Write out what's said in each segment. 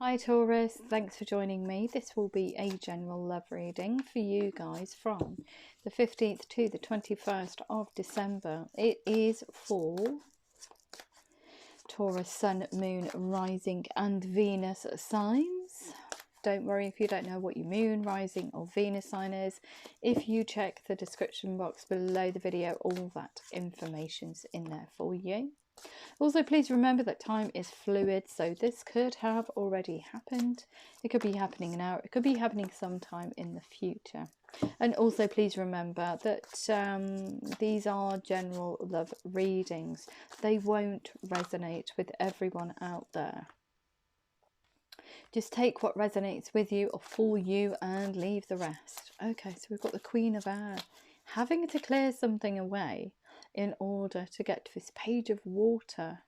Hi Taurus, thanks for joining me. This will be a general love reading for you guys from the 15th to the 21st of December. It is for Taurus, Sun, Moon, Rising and Venus signs. Don't worry if you don't know what your Moon, Rising or Venus sign is. If you check the description box below the video, all that information's in there for you. Also, please remember that time is fluid, so this could have already happened. It could be happening now. It could be happening sometime in the future. And also, please remember that these are general love readings. They won't resonate with everyone out there. Just take what resonates with you or for you and leave the rest. Okay, so we've got the Queen of Air having to clear something away in order to get to this Page of Water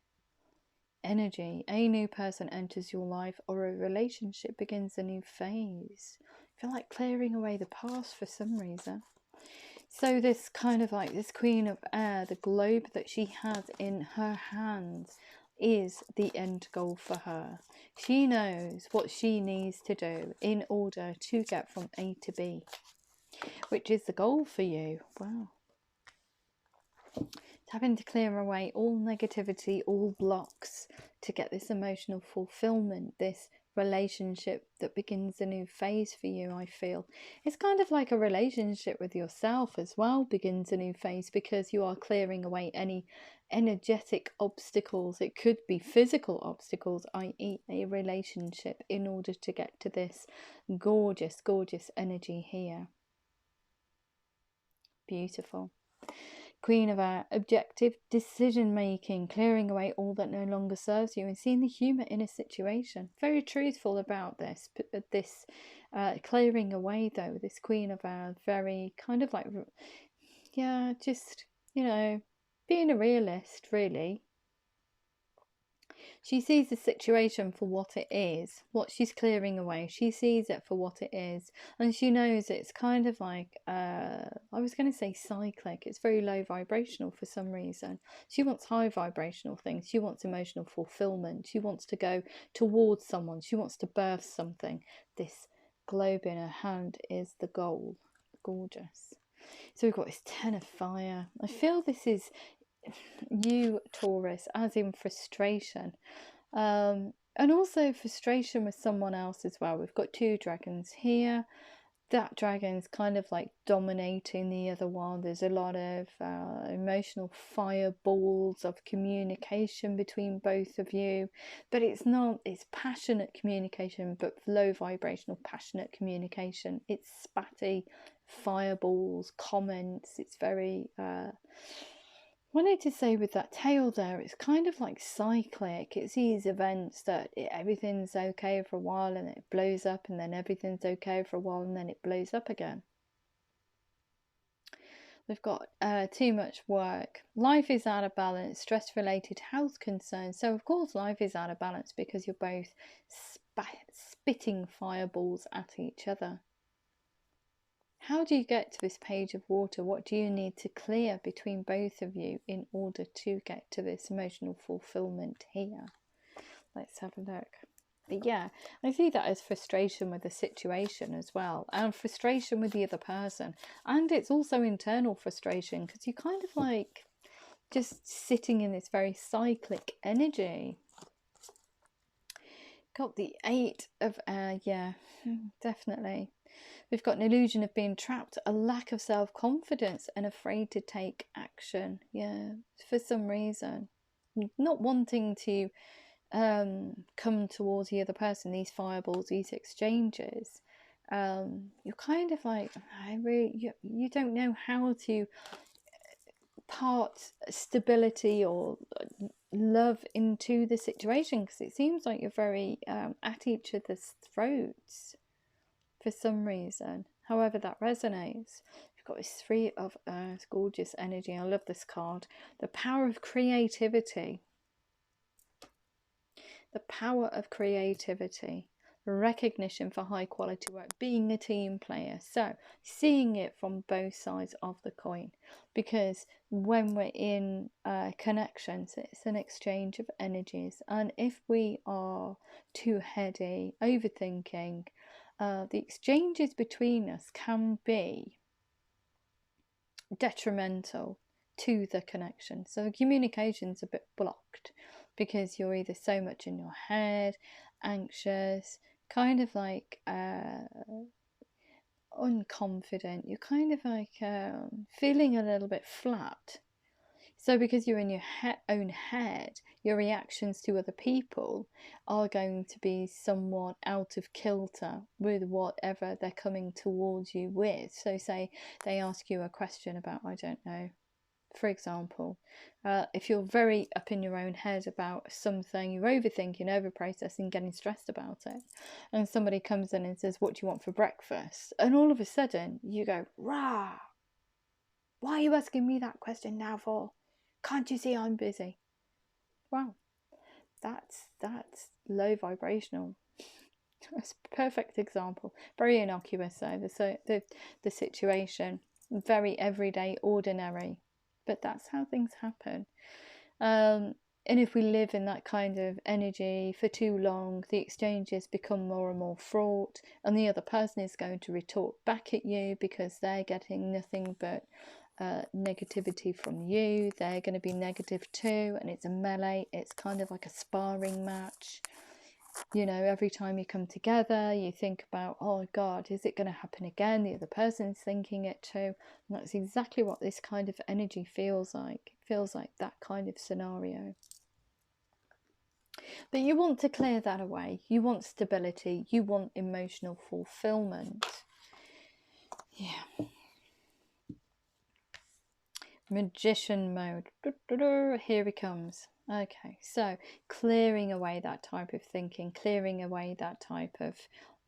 energy. A new person enters your life or a relationship begins a new phase. I feel like clearing away the past for some reason. So this kind of like this Queen of Air, the globe that she has in her hands is the end goal for her. She knows what she needs to do in order to get from A to B, which is the goal for you. Wow. Having to clear away all negativity, all blocks to get this emotional fulfillment, this relationship that begins a new phase for you. I feel it's kind of like a relationship with yourself as well begins a new phase, because you are clearing away any energetic obstacles. It could be physical obstacles, i.e. a relationship, in order to get to this gorgeous energy here. Beautiful. Queen of Air, objective decision making, clearing away all that no longer serves you and seeing the humour in a situation. Very truthful about this clearing away though. This Queen of Air, very kind of like, yeah, just, you know, being a realist really. She sees the situation for what it is, what she's clearing away. She sees it for what it is. And she knows it's kind of like, I was going to say cyclic. It's very low vibrational for some reason. She wants high vibrational things. She wants emotional fulfillment. She wants to go towards someone. She wants to birth something. This globe in her hand is the goal. Gorgeous. So we've got this Ten of Fire. I feel this is you, Taurus, as in frustration, and also frustration with someone else as well. We've got two dragons here. That dragon's kind of like dominating the other one. There's a lot of emotional fireballs of communication between both of you, but it's passionate communication, but low vibrational passionate communication. It's spatty fireballs, comments. It's very wanted to say with that tail there, it's kind of like cyclic. It's these events that everything's okay for a while and it blows up, and then everything's okay for a while and then it blows up again. We've got too much work. Life is out of balance. Stress-related health concerns. So of course life is out of balance because you're both spitting fireballs at each other. How do you get to this Page of Water? What do you need to clear between both of you in order to get to this emotional fulfillment here? Let's have a look. But yeah, I see that as frustration with the situation as well, and frustration with the other person. And it's also internal frustration because you're kind of like just sitting in this very cyclic energy. Got the Eight of Air, yeah, definitely. We've got an illusion of being trapped, a lack of self-confidence and afraid to take action. Yeah, for some reason. Not wanting to come towards the other person, these fireballs, these exchanges. You're kind of like, you don't know how to part stability or love into the situation, because it seems like you're very at each other's throats for some reason, however that resonates. You've got this Three of Earth, gorgeous energy. I love this card. The power of creativity. The power of creativity. recognition for high quality work, being a team player. So seeing it from both sides of the coin, because when we're in connections, it's an exchange of energies, and if we are too heady, overthinking, the exchanges between us can be detrimental to the connection. So the communication's a bit blocked because you're either so much in your head, anxious, kind of like unconfident. You're kind of like feeling a little bit flat. So because you're in your own head, your reactions to other people are going to be somewhat out of kilter with whatever they're coming towards you with. So say they ask you a question about, I don't know, for example, if you're very up in your own head about something, you're overthinking, overprocessing, getting stressed about it, and somebody comes in and says, what do you want for breakfast? And all of a sudden you go, rah, why are you asking me that question now for? Can't you see I'm busy? Wow, that's low vibrational. That's a perfect example. Very innocuous though, the situation. Very everyday, ordinary. But that's how things happen. And if we live in that kind of energy for too long, the exchanges become more and more fraught, and the other person is going to retort back at you because they're getting nothing but negativity from you. They're going to be negative too, and it's a melee. It's kind of like a sparring match. You know, every time you come together, you think about, oh God, is it going to happen again? The other person's thinking it too. And that's exactly what this kind of energy feels like. It feels like that kind of scenario. But you want to clear that away. You want stability. You want emotional fulfillment. Yeah. Magician mode. Here he comes. Okay, so clearing away that type of thinking, clearing away that type of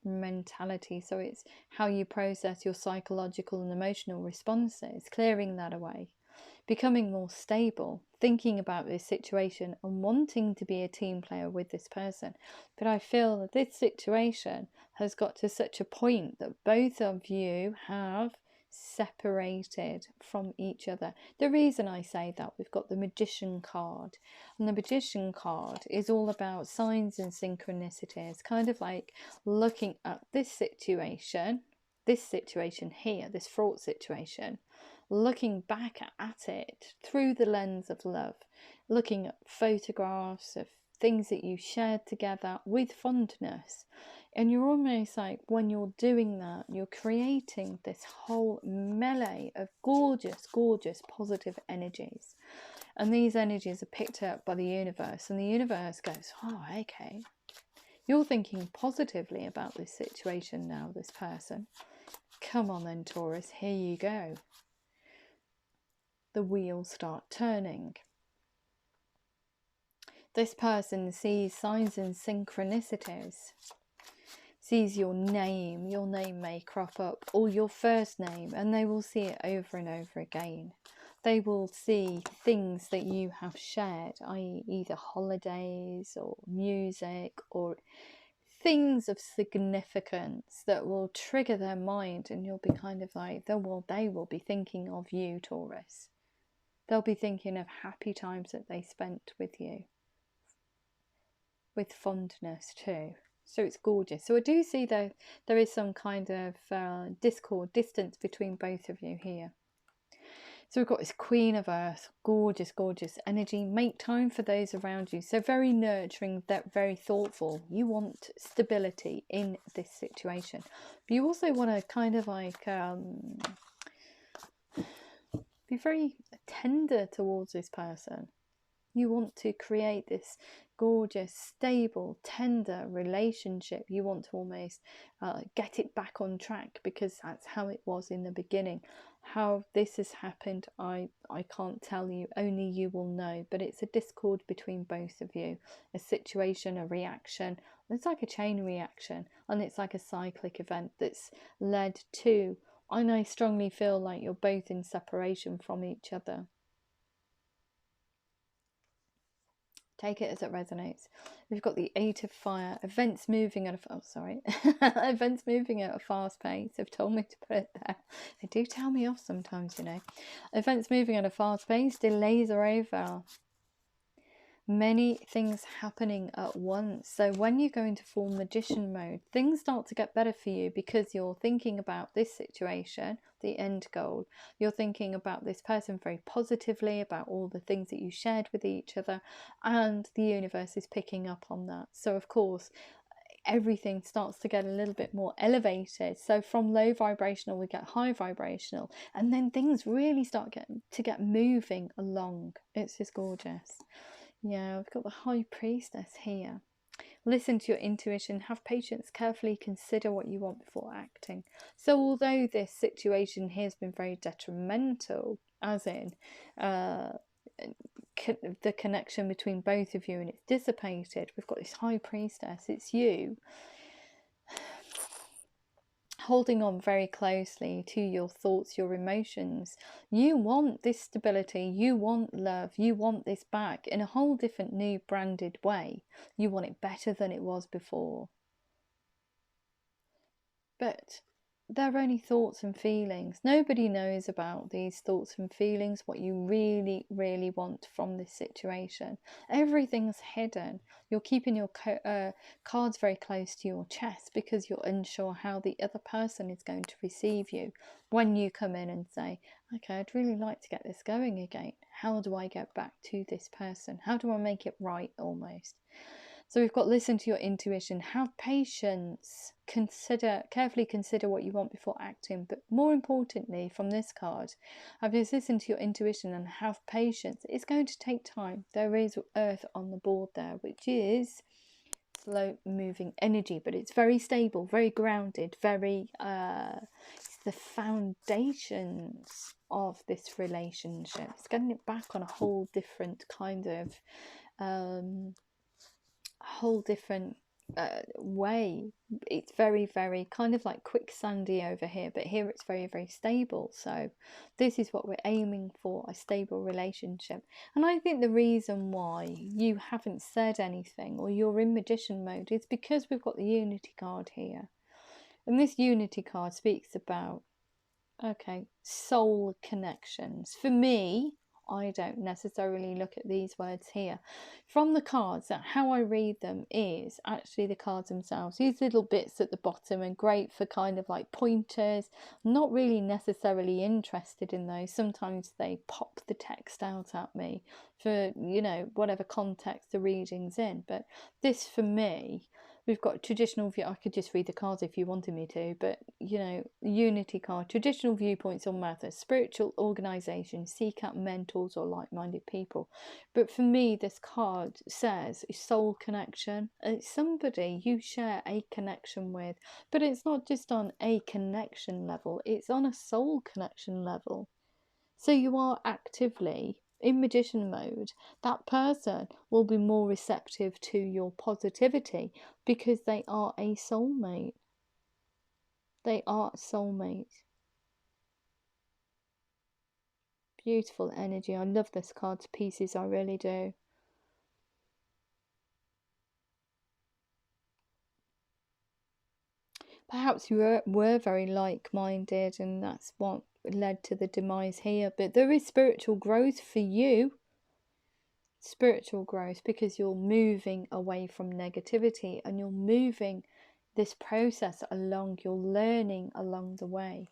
mentality. So it's how you process your psychological and emotional responses, clearing that away, becoming more stable, thinking about this situation and wanting to be a team player with this person. But I feel that this situation has got to such a point that both of you have separated from each other. The reason I say that, we've got the Magician card, and the Magician card is all about signs and synchronicities, kind of like looking at this situation here, this fraught situation, looking back at it through the lens of love, looking at photographs of things that you shared together with fondness. And you're almost like, when you're doing that, you're creating this whole melee of gorgeous, gorgeous positive energies. And these energies are picked up by the universe, and the universe goes, oh, okay, you're thinking positively about this situation now, this person. Come on then, Taurus, here you go. The wheels start turning. This person sees signs and synchronicities, sees your name may crop up, or your first name, and they will see it over and over again. They will see things that you have shared, i.e. either holidays or music or things of significance that will trigger their mind, and you'll be kind of like, they will be thinking of you, Taurus. They'll be thinking of happy times that they spent with you, with fondness too. So it's gorgeous. So I do see there is some kind of discord, distance between both of you here. So we've got this Queen of Earth, gorgeous, gorgeous energy. Make time for those around you. So very nurturing, very thoughtful. You want stability in this situation. But you also want to kind of like be very tender towards this person. You want to create this gorgeous, stable, tender relationship. You want to almost get it back on track, because that's how it was in the beginning. How this has happened, I can't tell you. Only you will know. But it's a discord between both of you. A situation, a reaction. It's like a chain reaction. And it's like a cyclic event that's led to... And I strongly feel like you're both in separation from each other. Take it as it resonates. We've got the Eight of Fire. Events moving at a events moving at a fast pace. They've told me to put it there. They do tell me off sometimes, you know. Events moving at a fast pace. Delays are over. Many things happening at once. So when you go into full magician mode, things start to get better for you because you're thinking about this situation, the end goal. You're thinking about this person very positively, about all the things that you shared with each other, and the universe is picking up on that. So of course, everything starts to get a little bit more elevated. So from low vibrational we get high vibrational, and then things really start to get moving along. It's just gorgeous. Yeah, we've got the High Priestess here. Listen to your intuition, have patience, carefully consider what you want before acting. So although this situation here has been very detrimental, as in the connection between both of you, and it's dissipated, we've got this High Priestess. It's you holding on very closely to your thoughts, your emotions. You want this stability, you want love, you want this back in a whole different new branded way. You want it better than it was before. But they're only thoughts and feelings. Nobody knows about these thoughts and feelings, what you really, really want from this situation. Everything's hidden. You're keeping your cards very close to your chest because you're unsure how the other person is going to receive you when you come in and say, okay, I'd really like to get this going again. How do I get back to this person? How do I make it right almost? So we've got listen to your intuition, have patience, carefully consider what you want before acting. But more importantly, from this card, have this listen to your intuition and have patience. It's going to take time. There is Earth on the board there, which is slow moving energy, but it's very stable, very grounded, very it's the foundations of this relationship. It's getting it back on a whole different kind of way. It's very, very kind of like quicksandy over here, but here it's very, very stable. So this is what we're aiming for, a stable relationship. And I think the reason why you haven't said anything or you're in magician mode is because we've got the Unity card here, and this Unity card speaks about soul connections. For me, I don't necessarily look at these words here. From the cards, how I read them is actually the cards themselves. These little bits at the bottom are great for kind of like pointers. I'm not really necessarily interested in those. Sometimes they pop the text out at me for, you know, whatever context the reading's in. But this for me, we've got traditional view. I could just read the cards if you wanted me to, but you know, Unity card, traditional viewpoints on matters, spiritual organization, seek out mentors or like-minded people. But for me, this card says soul connection. It's somebody you share a connection with, but it's not just on a connection level, it's on a soul connection level. So you are actively in magician mode. That person will be more receptive to your positivity because they are a soulmate. They are a soulmate. Beautiful energy. I love this card to pieces, I really do. Perhaps you were very like-minded and that's what led to the demise here. But there is spiritual growth for you. Spiritual growth, because you're moving away from negativity and you're moving this process along, you're learning along the way.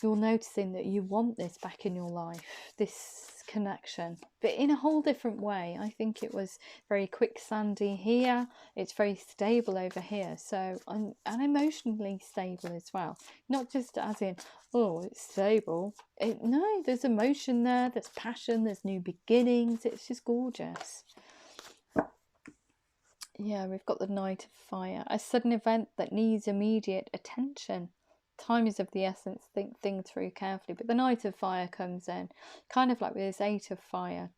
You're noticing that you want this back in your life, this connection, but in a whole different way. I think it was very quicksandy here, it's very stable over here, so and emotionally stable as well, not just as in, oh, it's stable. No, there's emotion there, there's passion, there's new beginnings. It's just gorgeous. Yeah, we've got the Knight of Fire, a sudden event that needs immediate attention. Time is of the essence, think things through carefully. But the Knight of Fire comes in, kind of like with this Eight of Fire.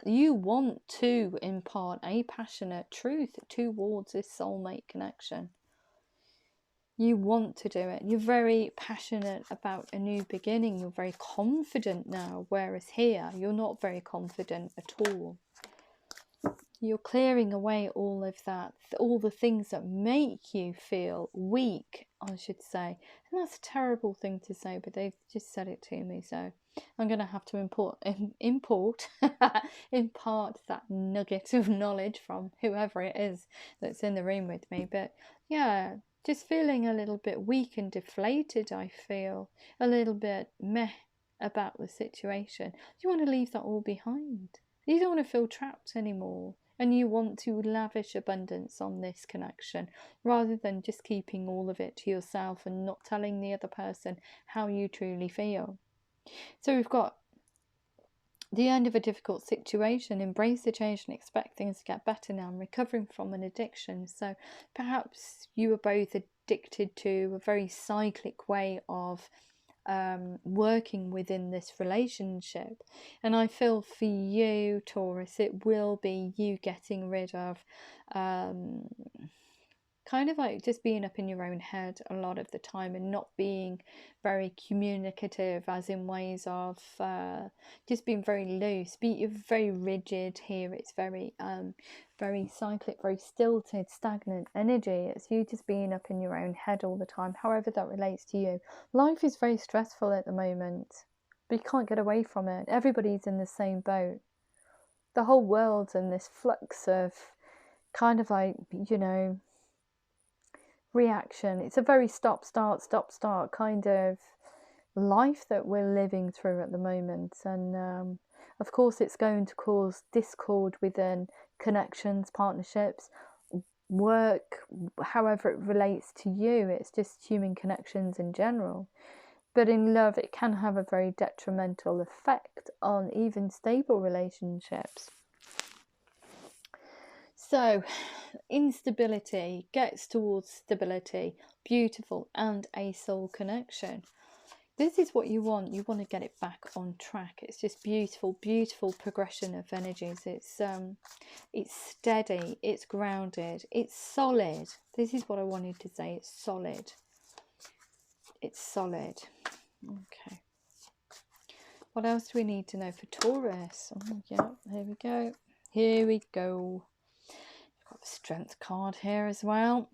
You want to impart a passionate truth towards this soulmate connection. You want to do it. You're very passionate about a new beginning. You're very confident now, whereas here, you're not very confident at all. You're clearing away all of that, all the things that make you feel weak, I should say. And that's a terrible thing to say, but they've just said it to me, so I'm going to have to impart that nugget of knowledge from whoever it is that's in the room with me. But yeah, just feeling a little bit weak and deflated, I feel. A little bit meh about the situation. You want to leave that all behind. You don't want to feel trapped anymore. And you want to lavish abundance on this connection rather than just keeping all of it to yourself and not telling the other person how you truly feel. So we've got the end of a difficult situation, embrace the change and expect things to get better now. I'm recovering from an addiction. So perhaps you are both addicted to a very cyclic way of working within this relationship, and I feel for you, Taurus, it will be you getting rid of kind of like just being up in your own head a lot of the time and not being very communicative, as in ways of just being very loose. You're very rigid here. It's very very cyclic, very stilted, stagnant energy. It's you just being up in your own head all the time, however that relates to you. Life is very stressful at the moment, but you can't get away from it. Everybody's in the same boat. The whole world's in this flux of kind of like, you know, reaction. It's a very stop start kind of life that we're living through at the moment, and of course it's going to cause discord within connections, partnerships, work, however it relates to you. It's just human connections in general, but in love it can have a very detrimental effect on even stable relationships. So instability gets towards stability, beautiful, and a soul connection. This is what you want. You want to get it back on track. It's just beautiful, beautiful progression of energies. It's steady, it's grounded, it's solid. This is what I wanted to say. It's solid. It's solid. Okay. What else do we need to know for Taurus? Oh, yeah, here we go. Here we go. Got the Strength card here as well.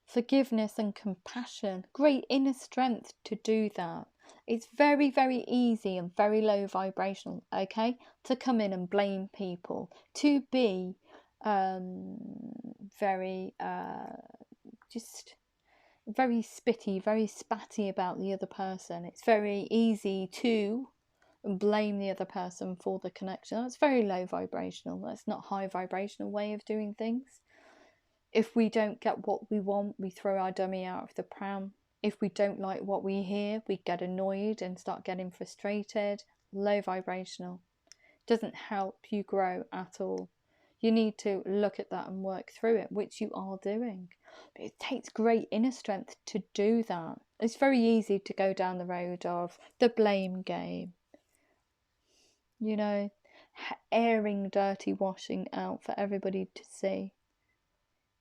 Forgiveness and compassion. Great inner strength to do that. It's very, very easy and very low vibrational, okay, to come in and blame people, to be very just very spitty, very spatty about the other person. It's very easy to blame the other person for the connection. That's very low vibrational. That's not high vibrational way of doing things. If we don't get what we want, we throw our dummy out of the pram. If we don't like what we hear, we get annoyed and start getting frustrated. Low vibrational. Doesn't help you grow at all. You need to look at that and work through it, which you are doing. But it takes great inner strength to do that. It's very easy to go down the road of the blame game. You know, airing dirty washing out for everybody to see.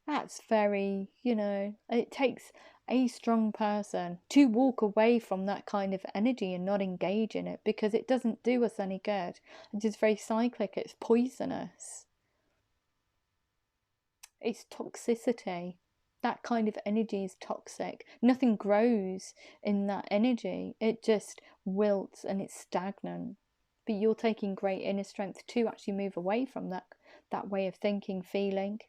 That's very, you know, it takes a strong person to walk away from that kind of energy and not engage in it, because it doesn't do us any good. It's just very cyclic. It's poisonous. It's toxicity. That kind of energy is toxic. Nothing grows in that energy. It just wilts and it's stagnant. But you're taking great inner strength to actually move away from that way of thinking, feeling.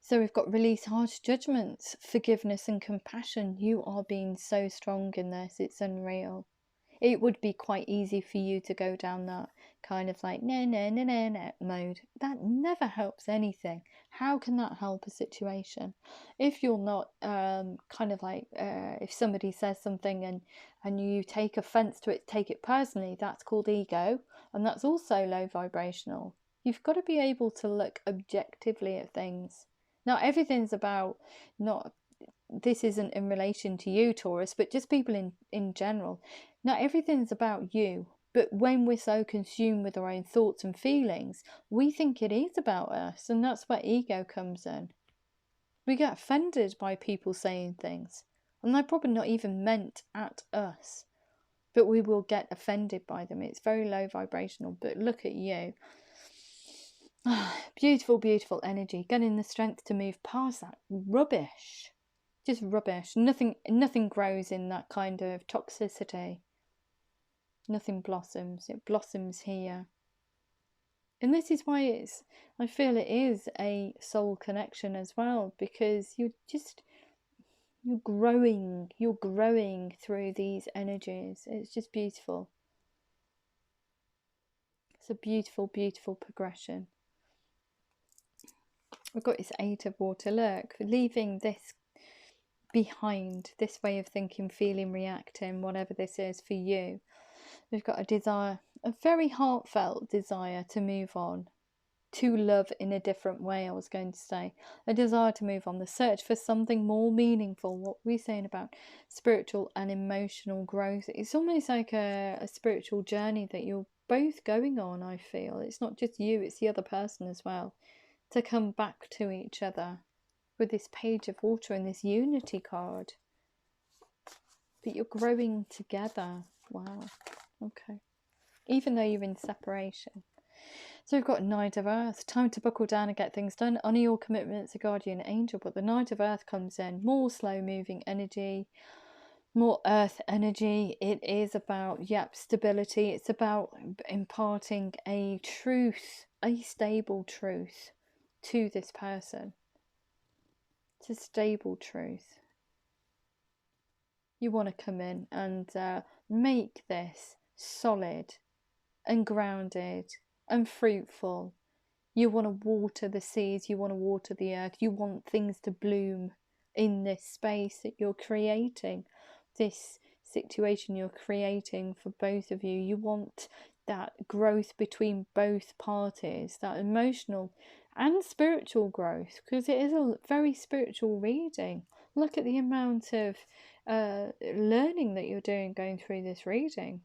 So we've got release harsh judgments, forgiveness and compassion. You are being so strong in this. It's unreal. It would be quite easy for you to go down that kind of like no mode. That never helps anything. How can that help a situation? If you're not kind of like if somebody says something and you take offense to it, take it personally, that's called ego, and that's also low vibrational. You've got to be able to look objectively at things. Not everything's about, not, this isn't in relation to you, Taurus, but just people in general. Not everything's about you, but when we're so consumed with our own thoughts and feelings, we think it is about us, and that's where ego comes in. We get offended by people saying things, and they're probably not even meant at us. but we will get offended by them. It's very low vibrational, but look at you. Beautiful, beautiful energy, getting the strength to move past that rubbish. Just rubbish. Nothing grows in that kind of toxicity. Nothing blossoms. It blossoms here. And this is why I feel it is a soul connection as well, because you're growing through these energies. It's just beautiful. It's a beautiful, beautiful progression. We've got this Eight of Water. Look, leaving this behind, this way of thinking, feeling, reacting, whatever this is for you. We've got a desire, a very heartfelt desire to move on, to love in a different way, I was going to say. A desire to move on, the search for something more meaningful. What we're saying about spiritual and emotional growth. It's almost like a spiritual journey that you're both going on, I feel. It's not just you, it's the other person as well. To come back to each other with this Page of Water and this Unity card. But you're growing together. Wow. Okay. Even though you're in separation. So we've got Knight of Earth. Time to buckle down and get things done. Honour your commitments, a guardian angel. But the Knight of Earth comes in. More slow moving energy. More earth energy. It is about, stability. It's about imparting a truth, a stable truth to this person. It's a stable truth. You want to come in and make this solid and grounded and fruitful. You want to water the seas, you want to water the earth, you want things to bloom in this space that you're creating, this situation you're creating for both of you. You want that growth between both parties, that emotional and spiritual growth, because it is a very spiritual reading. Look at the amount of learning that you're doing going through this reading.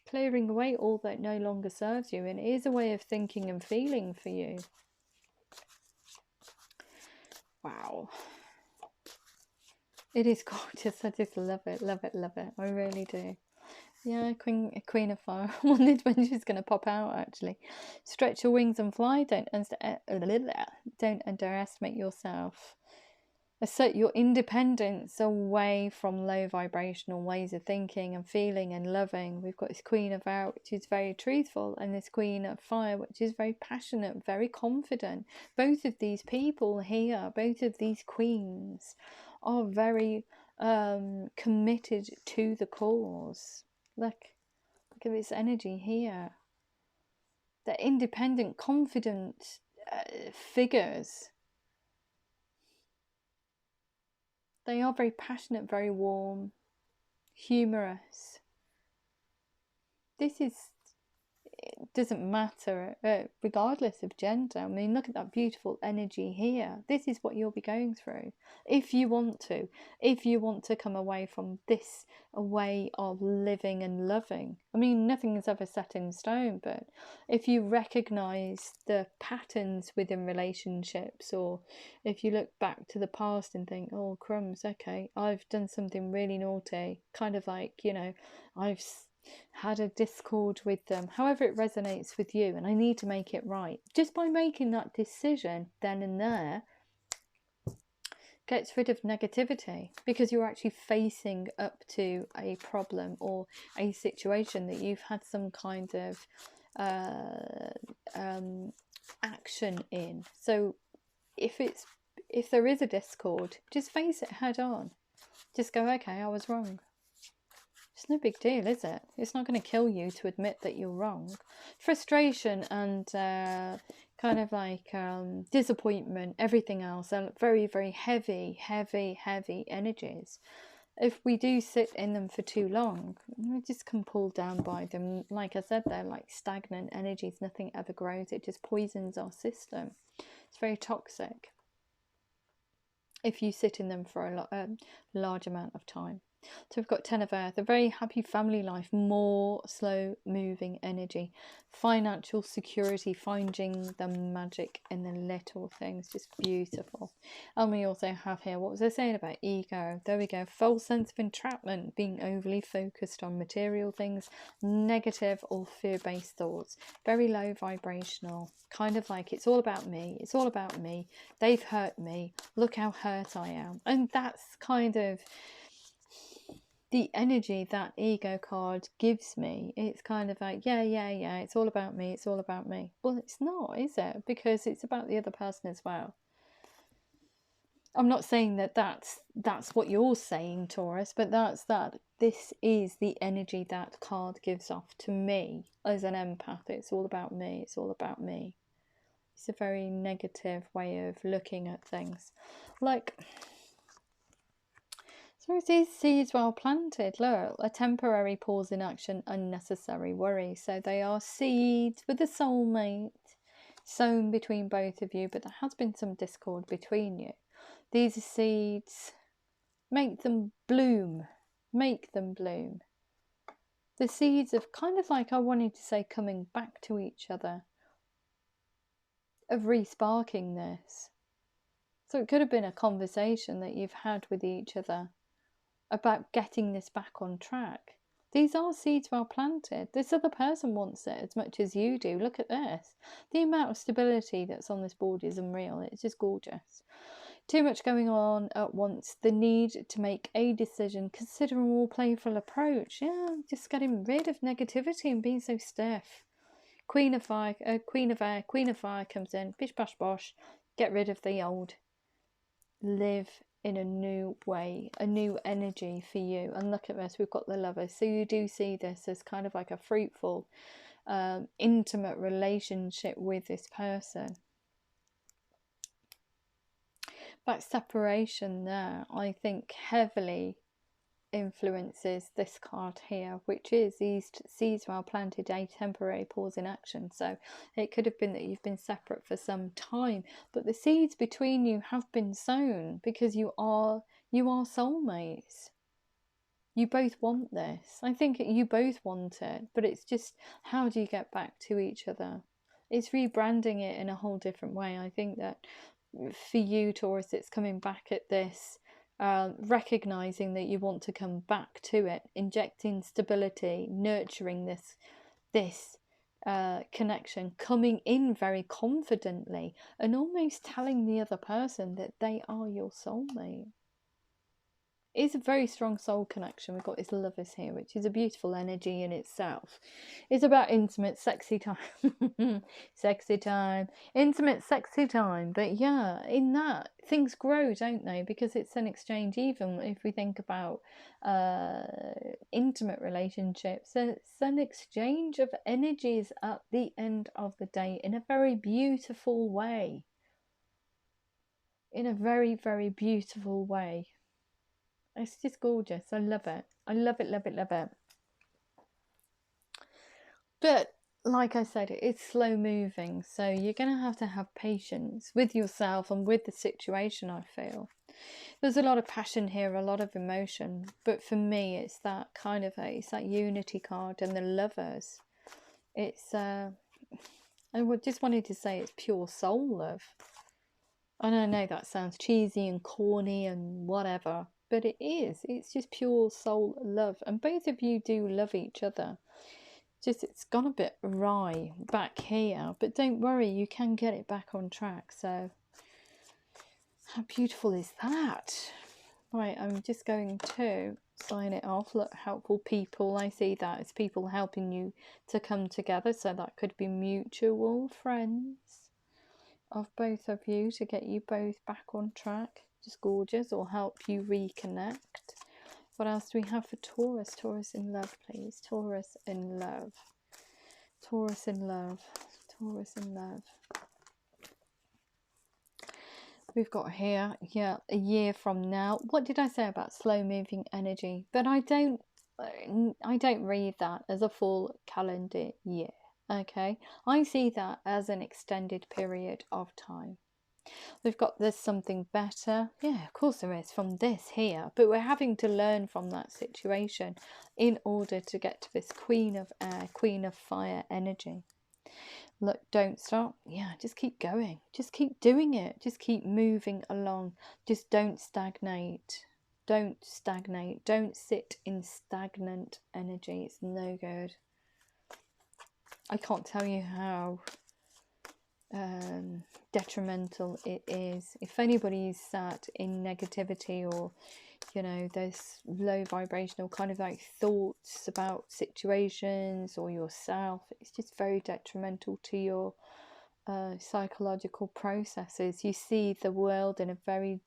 Clearing away all that no longer serves you, and it is a way of thinking and feeling for you. Wow. It is gorgeous. I just love it, love it, love it. I really do. Yeah, Queen of Fire. I wondered when she's going to pop out, actually. Stretch your wings and fly. Don't underestimate yourself. Assert your independence away from low vibrational ways of thinking and feeling and loving. We've got this Queen of Air, which is very truthful, and this Queen of Fire, which is very passionate, very confident. Both of these people here, both of these queens, are very committed to the cause. Look at this energy here. They're independent, confident figures. They are very passionate, very warm, humorous. It doesn't matter regardless of gender. I mean, look at that beautiful energy here. This is what you'll be going through if you want to come away from this way of living and loving. I mean, nothing is ever set in stone, but if you recognize the patterns within relationships, or if you look back to the past and think, oh crumbs, okay, I've done something really naughty, kind of like, I've had a discord with them, however it resonates with you, and I need to make it right. Just by making that decision then and there gets rid of negativity, because you're actually facing up to a problem or a situation that you've had some kind of action in. So if there is a discord, just face it head on. Just go, okay, I was wrong. It's no big deal, is it? It's not going to kill you to admit that you're wrong. Frustration and kind of like disappointment, everything else, are very, very heavy energies. If we do sit in them for too long, we just can pull down by them. Like I said, they're like stagnant energies. Nothing ever grows. It just poisons our system. It's very toxic if you sit in them for a large amount of time. So we've got 10 of Earth, a very happy family life, more slow moving energy, financial security, finding the magic in the little things, just beautiful. And we also have here, what was I saying about ego? There we go, false sense of entrapment, being overly focused on material things, negative or fear-based thoughts, very low vibrational, kind of like it's all about me, it's all about me, they've hurt me, look how hurt I am. And that's kind of the energy that ego card gives me. It's kind of like, yeah, it's all about me, it's all about me. Well, it's not, is it? Because it's about the other person as well. I'm not saying that that's what you're saying, Taurus, but this is the energy that card gives off to me as an empath. It's all about me, it's all about me. It's a very negative way of looking at things. Like, so it is seeds well planted. Look, a temporary pause in action, unnecessary worry. So they are seeds with a soulmate sown between both of you, but there has been some discord between you. These are seeds. Make them bloom. Make them bloom. The seeds of kind of like, I wanted to say, coming back to each other, of re-sparking this. So it could have been a conversation that you've had with each other about getting this back on track. These are seeds well planted. This other person wants it as much as you do. Look at this. The amount of stability that's on this board is unreal. It's just gorgeous. Too much going on at once. The need to make a decision. Consider a more playful approach. Yeah, just getting rid of negativity and being so stiff. Queen of Fire comes in. Bish bash bosh. Get rid of the old. Live in a new way, a new energy for you. And look at this, we've got the Lovers. So you do see this as kind of like a fruitful, intimate relationship with this person. That separation there, I think, heavily influences this card here, which is these seeds well planted, a temporary pause in action. So it could have been that you've been separate for some time, but the seeds between you have been sown because you are soulmates. You both want this. I think you both want it, but it's just, how do you get back to each other? It's rebranding it in a whole different way. I think that for you, Taurus, it's coming back at this, recognizing that you want to come back to it, injecting stability, nurturing this connection, coming in very confidently and almost telling the other person that they are your soulmate. It's a very strong soul connection. We've got this Lovers here, which is a beautiful energy in itself. It's about intimate, sexy time. Sexy time. Intimate, sexy time. But yeah, in that, things grow, don't they? Because it's an exchange. Even if we think about intimate relationships, it's an exchange of energies at the end of the day in a very beautiful way. In a very, very beautiful way. It's just gorgeous. I love it. I love it, love it, love it. But like I said, it's slow moving. So you're going to have patience with yourself and with the situation, I feel. There's a lot of passion here, a lot of emotion. But for me, it's that kind of it's that unity card and the Lovers. It's, I just wanted to say it's pure soul love. And I know that sounds cheesy and corny and whatever. But it is. It's just pure soul love. And both of you do love each other. Just it's gone a bit awry back here. But don't worry, you can get it back on track. So how beautiful is that? Right, I'm just going to sign it off. Look, helpful people. I see that as people helping you to come together. So that could be mutual friends of both of you to get you both back on track. Just gorgeous, or help you reconnect. What else do we have for Taurus? Taurus in love, please. Taurus in love. Taurus in love. Taurus in love. We've got here, yeah, a year from now. What did I say about slow moving energy? But I don't read that as a full calendar year. Okay, I see that as an extended period of time. We've got there's something better. Yeah, of course there is from this here. But we're having to learn from that situation in order to get to this Queen of Air, Queen of Fire energy. Look, don't stop. Yeah, just keep going. Just keep doing it. Just keep moving along. Just don't stagnate. Don't stagnate. Don't sit in stagnant energy. It's no good. I can't tell you how detrimental it is. If anybody's sat in negativity, or you know, there's low vibrational kind of like thoughts about situations or yourself, it's just very detrimental to your psychological processes. You see the world in a very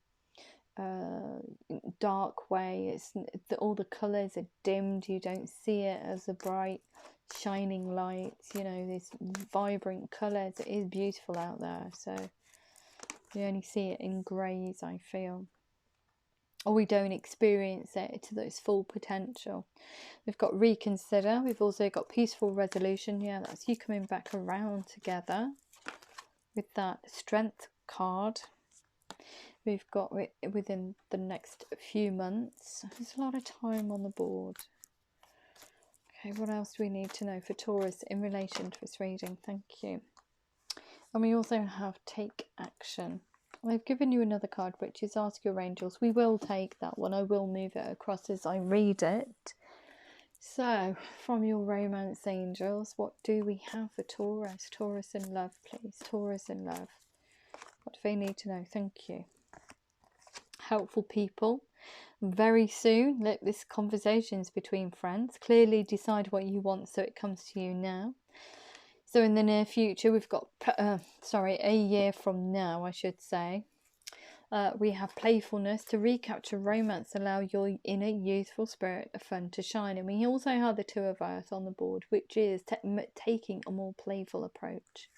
dark way. It's all the colors are dimmed. You don't see it as a bright shining lights, you know, these vibrant colors. It is beautiful out there, so you only see it in grays, I feel, or we don't experience it to its full potential. We've got reconsider. We've also got peaceful resolution. Yeah, that's you coming back around together with that strength card. We've got within the next few months. There's a lot of time on the board. Okay, what else do we need to know for Taurus in relation to this reading? Thank you. And we also have take action. I've given you another card, which is ask your angels. We will take that one. I will move it across as I read it. So, from your romance angels, what do we have for Taurus? Taurus in love, please. Taurus in love. What do they need to know? Thank you. Helpful people. Very soon, look, this conversation's between friends. Clearly decide what you want so it comes to you now. So in the near future, we've got, a year from now, I should say, we have playfulness. To recapture romance, allow your inner youthful spirit of fun to shine. And we also have the Two of Earth on the board, which is taking a more playful approach.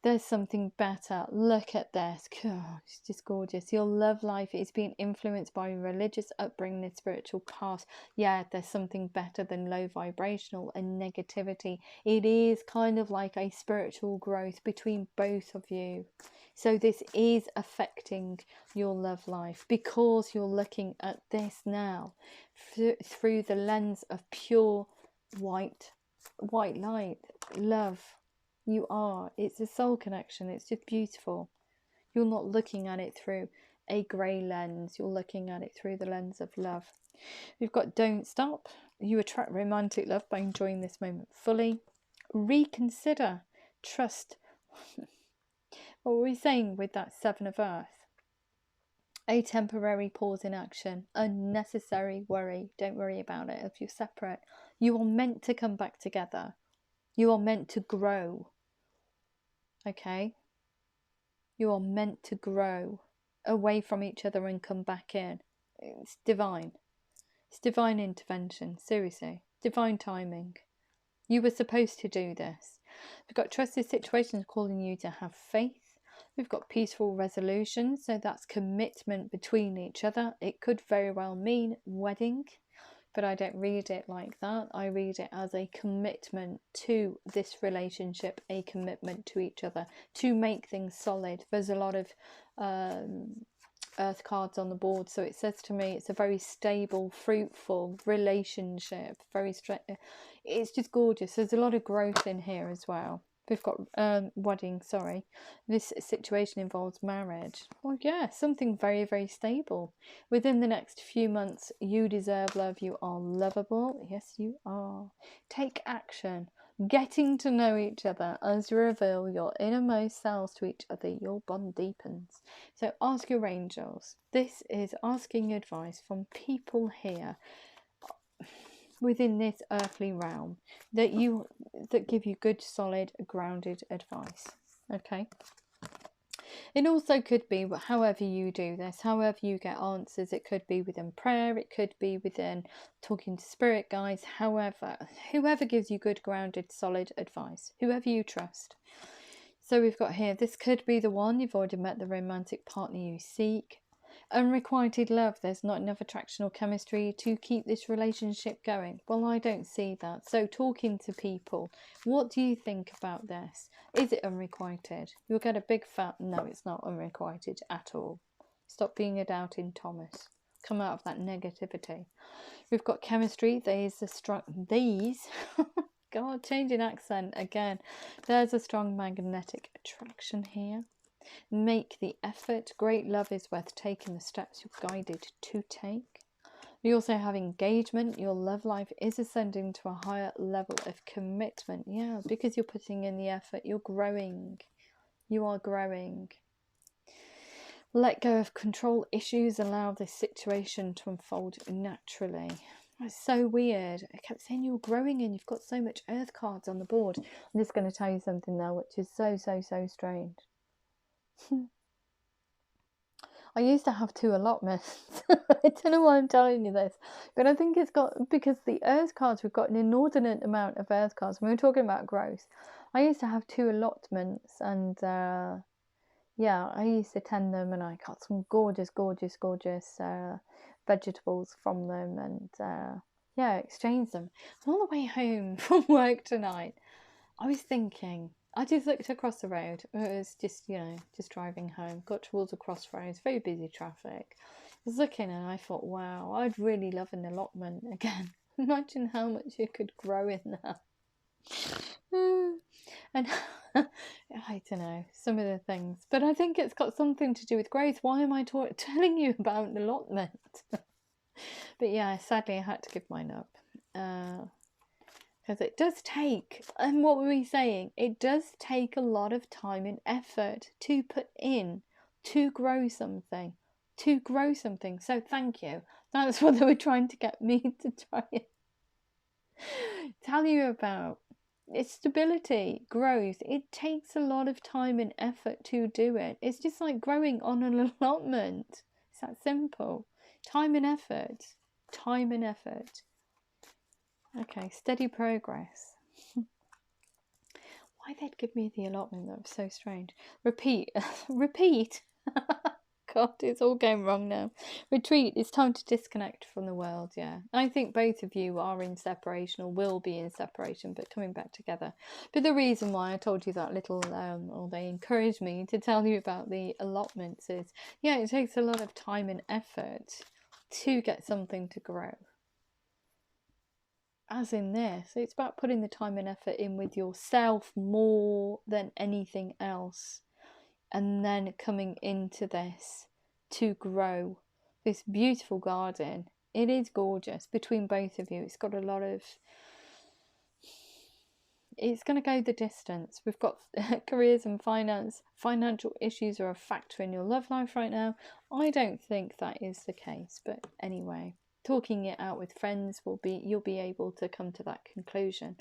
There's something better. Look at this. Oh, it's just gorgeous. Your love life is being influenced by religious upbringing and spiritual past. Yeah, there's something better than low vibrational and negativity. It is kind of like a spiritual growth between both of you. So this is affecting your love life because you're looking at this now through the lens of pure white light, love. You are. It's a soul connection. It's just beautiful. You're not looking at it through a grey lens. You're looking at it through the lens of love. We've got don't stop. You attract romantic love by enjoying this moment fully. Reconsider. Trust. What were we saying with that Seven of Earth? A temporary pause in action. Unnecessary worry. Don't worry about it if you're separate. You are meant to come back together. You are meant to grow. Okay? You are meant to grow away from each other and come back in. It's divine. It's divine intervention. Seriously. Divine timing. You were supposed to do this. We've got trust this situation is calling you to have faith. We've got peaceful resolution. So that's commitment between each other. It could very well mean wedding. But I don't read it like that. I read it as a commitment to this relationship, a commitment to each other, to make things solid. There's a lot of earth cards on the board, so it says to me it's a very stable, fruitful relationship. It's just gorgeous. There's a lot of growth in here as well. We've got wedding, sorry. This situation involves marriage. Well, yeah, something very, very stable. Within the next few months, you deserve love. You are lovable. Yes, you are. Take action. Getting to know each other as you reveal your innermost selves to each other, your bond deepens. So ask your angels. This is asking advice from people here within this earthly realm that give you good, solid, grounded advice. Okay. It also could be however you do this, however you get answers. It could be within prayer, it could be within talking to spirit guides, whoever gives you good, grounded, solid advice, whoever you trust. So we've got here, this could be the one. You've already met the romantic partner you seek. Unrequited love, there's not enough attraction or chemistry to keep this relationship going. Well, I don't see that. So talking to people, what do you think about this? Is it unrequited? You'll get a big fat no, it's not unrequited at all. Stop being a doubting Thomas. Come out of that negativity. We've got chemistry. There's a strong God, changing accent again. There's a strong magnetic attraction here. Make the effort. Great love is worth taking the steps you're guided to take. We also have engagement. Your love life is ascending to a higher level of commitment. Yeah, because you're putting in the effort, you're growing. You are growing. Let go of control issues. Allow this situation to unfold naturally. It's so weird. I kept saying you're growing and you've got so much earth cards on the board. I'm just going to tell you something now, which is so strange. I used to have 2 allotments. I don't know why I'm telling you this, but I think it's got, because the earth cards, we've got an inordinate amount of earth cards. We were talking about growth. I used to have 2 allotments, and yeah, I used to tend them, and I got some gorgeous vegetables from them, and yeah, exchanged them. And on the way home from work tonight, I was thinking, I just looked across the road. It was just, you know, just driving home. Got towards a crossroads, very busy traffic. I was looking and I thought, wow, I'd really love an allotment again. Imagine how much you could grow in that. And I don't know, some of the things. But I think it's got something to do with growth. Why am I telling you about an allotment? But yeah, sadly I had to give mine up. Because it does take, and what were we saying? It does take a lot of time and effort to put in to grow something. So thank you. That's what they were trying to get me to try and tell you about. It's stability, growth. It takes a lot of time and effort to do it. It's just like growing on an allotment. It's that simple. Time and effort. Time and effort. Okay, steady progress. Why they'd give me the allotment? That was so strange. Repeat. Repeat. God, it's all going wrong now. Retreat. It's time to disconnect from the world. Yeah, I think both of you are in separation, or will be in separation, but coming back together. But the reason why I told you that little, or they encouraged me to tell you about the allotments is, yeah, it takes a lot of time and effort to get something to grow. As in this, it's about putting the time and effort in with yourself more than anything else, and then coming into this to grow this beautiful garden. It is gorgeous between both of you. It's got a lot of, it's going to go the distance. We've got careers and finance. Financial issues are a factor in your love life right now. I don't think that is the case, but anyway, talking it out with friends you'll be able to come to that conclusion.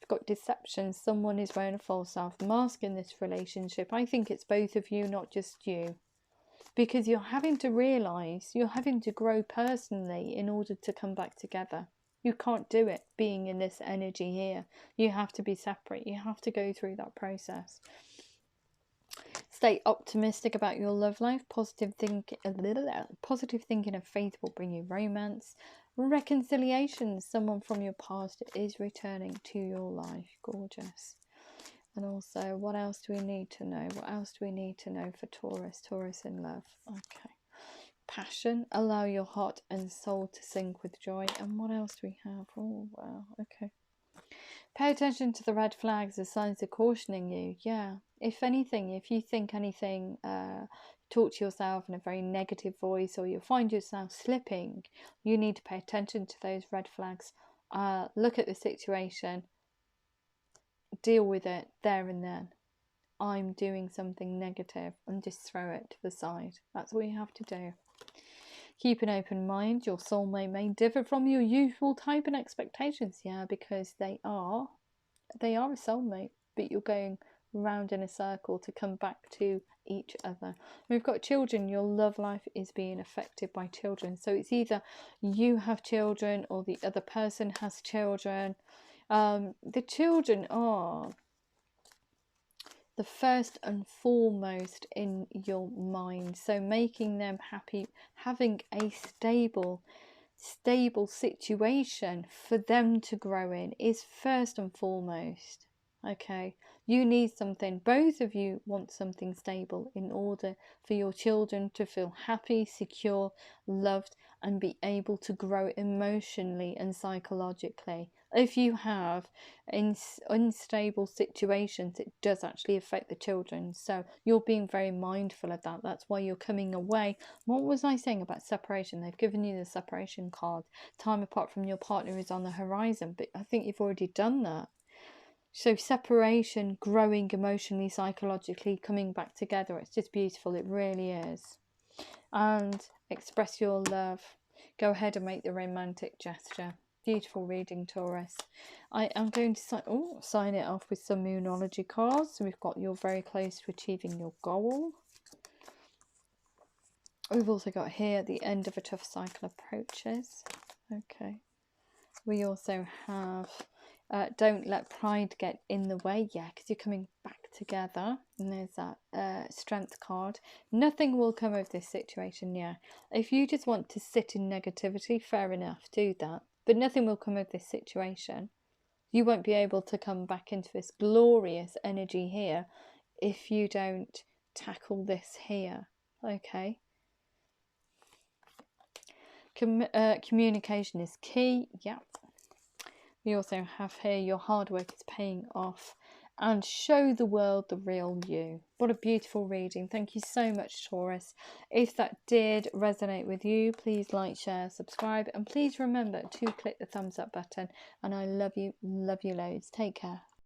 You've got deception. Someone is wearing a false self-mask in this relationship. I think it's both of you, not just you, because you're having to realise you're having to grow personally in order to come back together. You can't do it being in this energy here. You have to be separate. You have to go through that process. Stay optimistic about your love life. Positive thinking and faith will bring you romance. Reconciliation. Someone from your past is returning to your life. Gorgeous. And also, what else do we need to know? What else do we need to know for Taurus? Taurus in love. Okay. Passion. Allow your heart and soul to sync with joy. And what else do we have? Oh, wow. Okay. Pay attention to the red flags, the signs are cautioning you. Yeah. If anything, if you think anything, talk to yourself in a very negative voice, or you find yourself slipping, you need to pay attention to those red flags. Look at the situation. Deal with it there and then. I'm doing something negative, and just throw it to the side. That's what you have to do. Keep an open mind. Your soulmate may differ from your usual type and expectations. Yeah, because they are a soulmate, but you're going round in a circle to come back to each other. We've got children. Your love life is being affected by children. So it's either you have children or the other person has children. The children are the first and foremost in your mind. So making them happy, having a stable situation for them to grow in is first and foremost. Okay, you need something, both of you want something stable in order for your children to feel happy, secure, loved, and be able to grow emotionally and psychologically. If you have unstable situations, it does actually affect the children, so you're being very mindful of that. That's why you're coming away. What was I saying about separation? They've given you the separation card. Time apart from your partner is on the horizon, but I think you've already done that. So separation, growing emotionally, psychologically, coming back together, it's just beautiful. It really is. And express your love. Go ahead and make the romantic gesture. Beautiful reading, Taurus. I am going to sign it off with some Moonology cards. So we've got you're very close to achieving your goal. We've also got here the end of a tough cycle approaches. Okay. We also have don't let pride get in the way. Yeah, because you're coming back together. And there's that strength card. Nothing will come of this situation. Yeah. If you just want to sit in negativity, fair enough, do that. But nothing will come of this situation. You won't be able to come back into this glorious energy here if you don't tackle this here. Okay. Communication is key. Yeah. We also have here your hard work is paying off, and show the world the real you. What a beautiful reading. Thank you so much, Taurus. If that did resonate with you, please like, share, subscribe, and please remember to click the thumbs up button. And I love you loads. Take care.